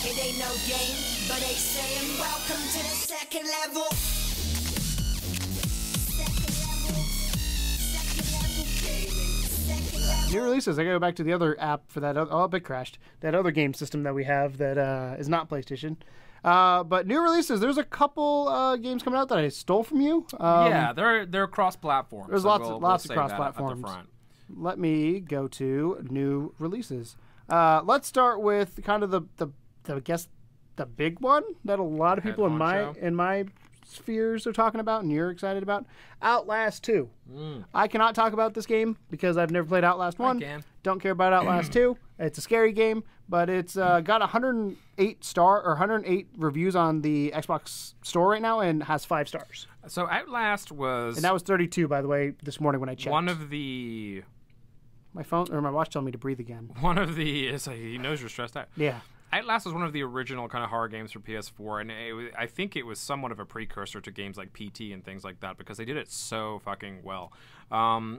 It ain't no game, but they saying welcome to the second level. New releases. I gotta go back to the other app for that. Oh, it crashed. That other game system that we have that is not PlayStation. But new releases. There's a couple games coming out that I stole from you. Yeah, they're cross-platform. There's so lots of save that cross-platforms. at the front. Let me go to new releases. Let's start with kind of the I guess the big one that a lot of people in my spheres are talking about and you're excited about. Outlast 2. I cannot talk about this game because I've never played Outlast 1. I can. Don't care about Outlast 2. It's a scary game, but it's got 108 reviews on the Xbox store right now and has 5 stars. So Outlast was... And that was 32, by the way, this morning when I checked. One of the... My phone or my watch telling me to breathe again. One of the... he knows you're stressed out. Yeah. Outlast was one of the original kind of horror games for PS4, and I think it was somewhat of a precursor to games like PT and things like that because they did it so fucking well.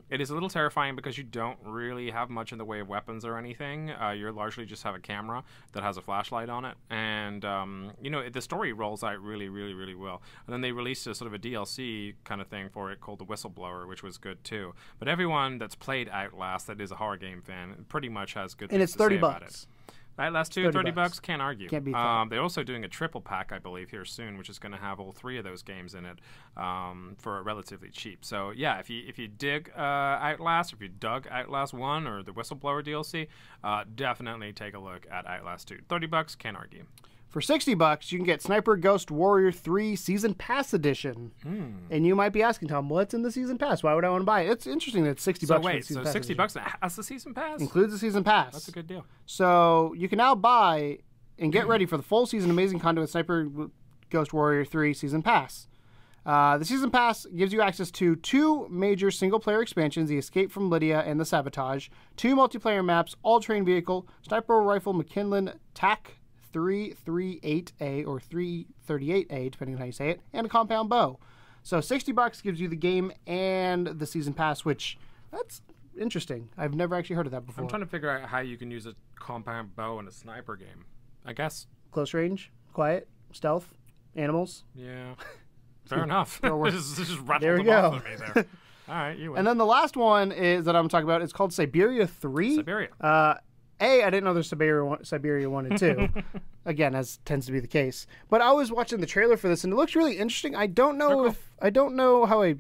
It is a little terrifying because you don't really have much in the way of weapons or anything. You largely just have a camera that has a flashlight on it, and the story rolls out really, really, really well. And then they released a sort of a DLC kind of thing for it called The Whistleblower, which was good too. But everyone that's played Outlast that is a horror game fan pretty much has good things and it's to $30 say about it. Outlast 2, $30, can't argue. Can't beat that. They're also doing a triple pack, I believe, here soon, which is going to have all 3 of those games in it for relatively cheap. So yeah, if you dig Outlast, if you dug Outlast 1 or the Whistleblower DLC, definitely take a look at Outlast 2. $30, can't argue. For $60, you can get Sniper Ghost Warrior 3 Season Pass Edition. And you might be asking, Tom, what's in the Season Pass? Why would I want to buy it? It's interesting that it's $60 so for wait, the Season so Pass $60 edition. has the Season Pass? Includes the Season Pass. That's a good deal. So you can now buy and get ready for the full season Amazing Content with Sniper Ghost Warrior 3 Season Pass. The Season Pass gives you access to 2 major single-player expansions, The Escape from Lydia and The Sabotage, 2 multiplayer maps, all-terrain vehicle, Sniper Rifle McKinley TAC 338A or 338A, depending on how you say it, and a compound bow. So $60 gives you the game and the Season Pass, which that's interesting. I've never actually heard of that before. I'm trying to figure out how you can use a compound bow in a sniper game. I guess. Close range, quiet, stealth, animals. Yeah. Fair enough. This just rattled There we them go. off of me there. All right, you win. And then the last one is that I'm talking about. It's called Siberia 3. Siberia. I didn't know there's Siberia 1 and 2. Again, as tends to be the case. But I was watching the trailer for this, and it looks really interesting. I don't know how I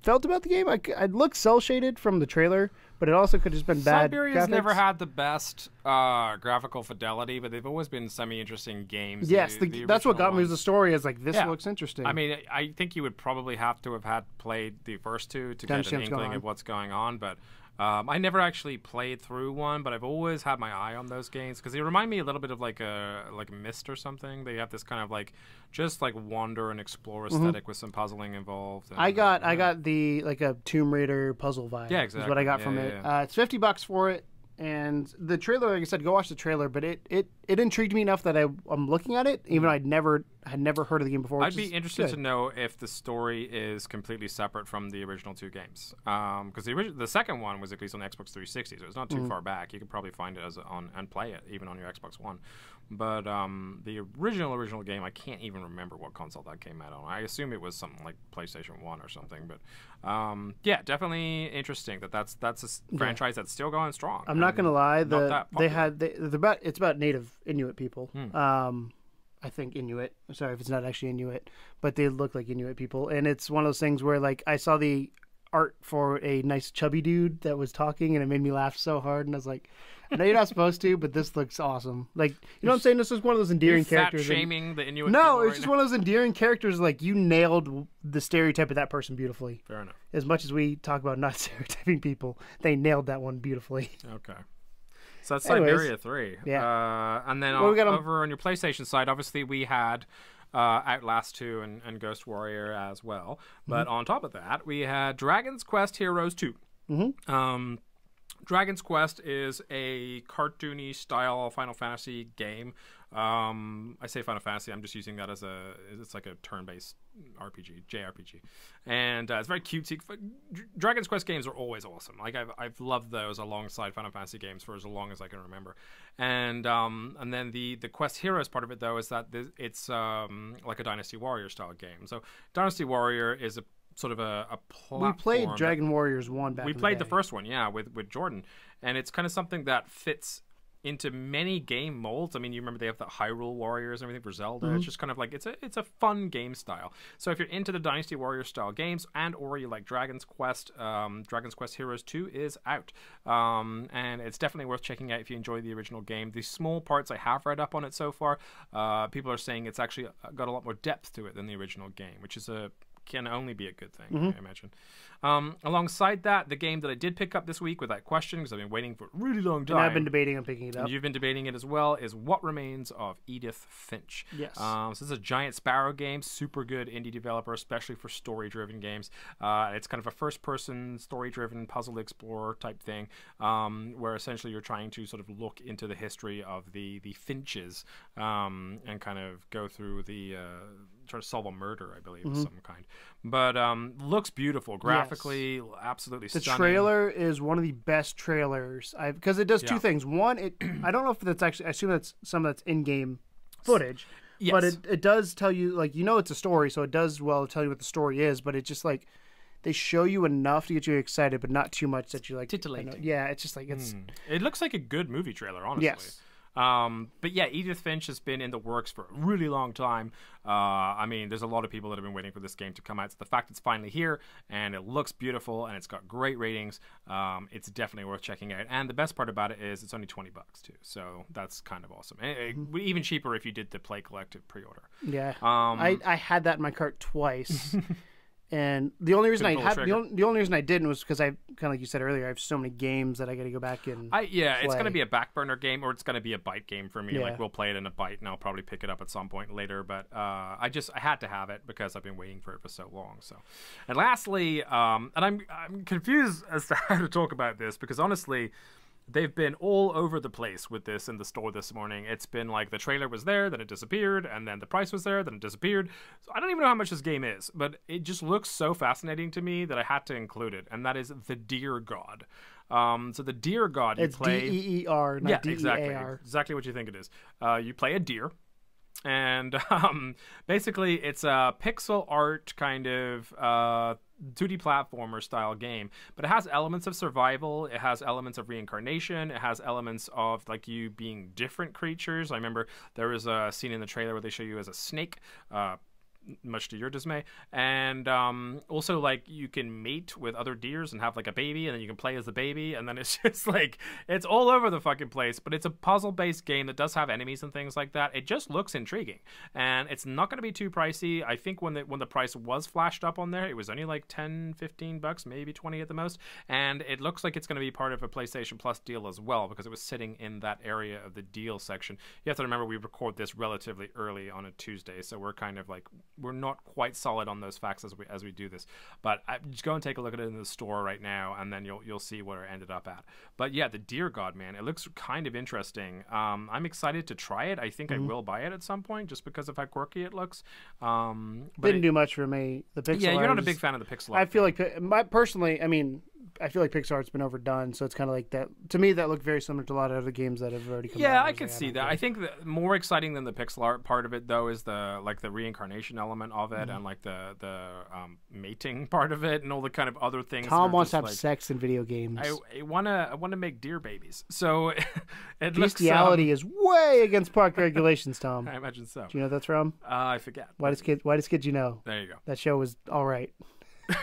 felt about the game. I looked cel-shaded from the trailer, but it also could have just been bad Siberia's graphics. never had the best graphical fidelity, but they've always been semi-interesting games. Yes, the that's what got original me with ones. the story. Is like, this Yeah. looks interesting. I mean, I think you would probably have to have had played the first 2 to get an inkling of what's going on, but I never actually played through 1, but I've always had my eye on those games because they remind me a little bit of like a Myst or something. They have this kind of like just like wander and explore aesthetic with some puzzling involved. And, I got the like a Tomb Raider puzzle vibe. Yeah, exactly. Is what I got from it. It's $50 for it, and the trailer, like I said, go watch the trailer. But it intrigued me enough that I'm looking at it, even though had never heard of the game before. I'd be interested to know if the story is completely separate from the original 2 games, because the second one was at least on the Xbox 360, so it's not too far back. You could probably find it and play it even on your Xbox One. But the original game, I can't even remember what console that came out on. I assume it was something like PlayStation 1 or something. But yeah, definitely interesting that's a franchise that's still going strong. I'm not gonna lie, it's about native Inuit people. I think Inuit. Sorry if it's not actually Inuit, but they look like Inuit people. And it's one of those things where like I saw the art for a nice chubby dude that was talking, and it made me laugh so hard. And I was like, I know you're not supposed to, but this looks awesome. Like, you know what I'm saying? This is one of those endearing characters. Shaming the Inuit. No, it's just one of those endearing characters. Like, you nailed the stereotype of that person beautifully. Fair enough. As much as we talk about not stereotyping people, they nailed that one beautifully. Okay. So that's Anyways, Siberia 3. Yeah. And then Well, we got over on your PlayStation side, obviously we had Outlast 2 and Ghost Warrior as well. But on top of that, we had Dragon's Quest Heroes 2. Dragon's Quest is a cartoony style Final Fantasy game I say Final Fantasy. I'm just using that as it's like a turn-based RPG, JRPG, and it's very cutesy. Dragon's Quest games are always awesome. Like I've loved those alongside Final Fantasy games for as long as I can remember. And then the Quest Heroes part of it though is that it's like a Dynasty Warrior style game. So Dynasty Warrior is a sort of a platform. We played Dragon Warriors 1 back in the day. We played the first one, yeah, with Jordan, and it's kind of something that fits into many game molds. I mean, you remember they have the Hyrule Warriors and everything for Zelda. It's just kind of like it's a fun game style. So if you're into the Dynasty Warrior style games and or you like Dragon's Quest Heroes 2 is out, and it's definitely worth checking out if you enjoy the original game. The small parts I have read up on it so far, people are saying it's actually got a lot more depth to it than the original game, which is can only be a good thing, I imagine. Alongside that, the game that I did pick up this week without question, because I've been waiting for a really long time. And I've been debating on picking it up. And you've been debating it as well, is What Remains of Edith Finch. Yes. So this is a Giant Sparrow game, super good indie developer, especially for story-driven games. It's kind of a first-person, story-driven puzzle explorer type thing, where essentially you're trying to sort of look into the history of the Finches and kind of go through try to solve a murder, I believe, of some kind. But looks beautiful graphically, absolutely stunning. The trailer is one of the best trailers because it does two things. One, I don't know if that's actually, I assume that's some that's in-game footage, but it does tell you, like, it's a story, so it does tell you what the story is, but it just like they show you enough to get you excited, but not too much that you like titillating. Yeah, it's just like It looks like a good movie trailer, honestly. Yes. But yeah, Edith Finch has been in the works for a really long time. I mean, there's a lot of people that have been waiting for this game to come out. So the fact it's finally here and it looks beautiful and it's got great ratings, it's definitely worth checking out. And the best part about it is it's only $20 too. So that's kind of awesome. Even cheaper if you did the Play Collective pre-order. Yeah. I had that in my cart twice. And the only reason the only reason I didn't was because I kind of like you said earlier, I have so many games that I got to go back and play. It's going to be a back burner game or it's going to be a bite game for me. Like we'll play it in a bite and I'll probably pick it up at some point later. But I had to have it because I've been waiting for it for so long. So, and lastly, and I'm confused as to how to talk about this because honestly, they've been all over the place with this in the store this morning. It's been like the trailer was there, then it disappeared, and then the price was there, then it disappeared. So I don't even know how much this game is, but it just looks so fascinating to me that I had to include it, and that is The Deer God. So The Deer God, you play... It's DEER, not DEAR. Exactly what you think it is. You play a deer. And basically, it's a pixel art kind of 2D platformer style game, but it has elements of survival. It has elements of reincarnation. It has elements of like you being different creatures. I remember there was a scene in the trailer where they show you as a snake. Much to your dismay, and also like you can mate with other deers and have like a baby, and then you can play as the baby, and then it's just like it's all over the fucking place. But it's a puzzle-based game that does have enemies and things like that. It just looks intriguing, and it's not going to be too pricey. I think when the price was flashed up on there, it was only like $10-15, maybe 20 at the most, and it looks like it's going to be part of a PlayStation Plus deal as well because it was sitting in that area of the deal section. You have to remember we record this relatively early on a Tuesday, so we're kind of like we're not quite solid on those facts as we do this, but just go and take a look at it in the store right now, and then you'll see where it ended up at. But yeah, the Deer God, man, it looks kind of interesting. I'm excited to try it. I think I will buy it at some point just because of how quirky it looks. But didn't do much for me. The pixel art, you're not a big fan of the pixel art. I feel like personally, I mean, I feel like Pixar art's been overdone, so it's kind of like that. To me, that looked very similar to a lot of other games that have already come out. Yeah, I could see that. I think that more exciting than the pixel art part of it, though, is the reincarnation element of it and like the mating part of it and all the kind of other things. Tom wants to have sex in video games. I want to make deer babies. So it bestiality is way against park regulations, Tom. I imagine so. Do you know what that's from? I forget. Why does Kids You Know? There you go. That show was all right.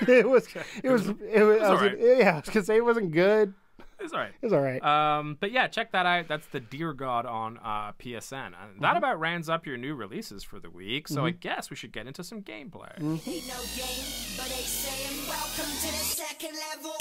it was all right. Yeah, I was gonna say it wasn't good. It's all right. It's all right. But yeah, check that out. That's The Deer God on PSN. And that about rounds up your new releases for the week. So I guess we should get into some gameplay. Ain't no game, but they saying welcome to the second level.